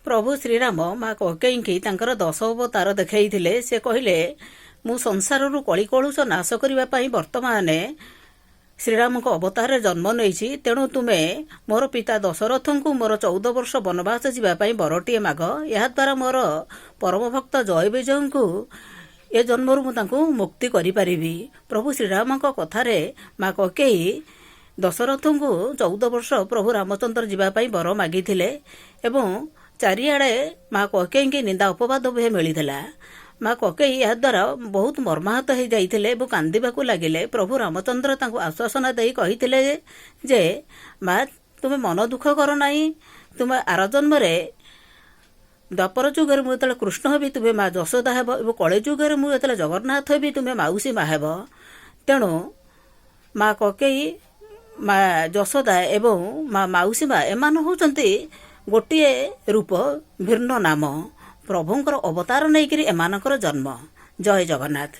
ପ୍ରଭୁ ଶ୍ରୀରାମ ମା କୈକେୟୀଙ୍କୁ ତାଙ୍କର 10 ଅବତାର ଦେଖାଇଥିଲେ। ସେ କହିଲେ, ମୁଁ ସଂସାରରୁ କଳିକଳୁଷ ନାଶ କରିବା ପାଇଁ ବର୍ତ୍ତମାନ ଶ୍ରୀରାମଙ୍କ ଅବତାରରେ ଜନ୍ମ ନେଇଛି। ତେଣୁ ତୁମେ ମୋର ପିତା ଦଶରଥଙ୍କୁ ମୋର 14 ବର୍ଷ ବନବାସ ଯିବା ପାଇଁ ବରଟିଏ ମାଗ। ଏହାଦ୍ୱାରା ମୋର ପରମ ଭକ୍ତ ଜୟବିଜୟଙ୍କୁ ଏ ଜନ୍ମରୁ ମୁଁ ତାଙ୍କୁ ମୁକ୍ତି କରିପାରିବି। ପ୍ରଭୁ ଶ୍ରୀରାମଙ୍କ କଥାରେ ମା କୈକେୟୀ ଦଶରଥଙ୍କୁ 14 ବର୍ଷ ପ୍ରଭୁ ରାମଚନ୍ଦ୍ର ଯିବା ପାଇଁ ବର ମାଗିଥିଲେ ଏବଂ ଚାରିଆଡ଼େ ମା କୈକେୟୀଙ୍କୁ ନିନ୍ଦା ଅପବାଦ ମିଳିଥିଲା। ମା କୈକେୟୀ ଏହାଦ୍ୱାରା ବହୁତ ମର୍ମାହତ ହୋଇଯାଇଥିଲେ ଏବଂ କାନ୍ଦିବାକୁ ଲାଗିଲେ। ପ୍ରଭୁ ରାମଚନ୍ଦ୍ର ତାଙ୍କୁ ଆଶ୍ୱାସନା ଦେଇ କହିଥିଲେ ଯେ, ମା ତୁମେ ମନ ଦୁଃଖ କର ନାହିଁ। ତୁମେ ଆର ଜନ୍ମରେ ଦ୍ୱାପର ଯୁଗରେ ମୁଁ ଯେତେବେଳେ କୃଷ୍ଣ ହେବି ତୁମେ ମା ଯଶୋଦା ହେବ ଏବଂ କଳି ଯୁଗରେ ମୁଁ ଯେତେବେଳେ ଜଗନ୍ନାଥ ହେବି ତୁମେ ମାଉସୀ ମା ହେବ। ତେଣୁ ମା କୈକେୟୀ, ମା ଯଶୋଦା ଏବଂ ମା ମାଉସୀ ମା ଏମାନେ ହେଉଛନ୍ତି ଗୋଟିଏ ରୂପ, ଭିନ୍ନ ନାମ। ପ୍ରଭୁଙ୍କର ଅବତାର ନେଇକରି ଏମାନଙ୍କର ଜନ୍ମ। ଜୟ ଜଗନ୍ନାଥ।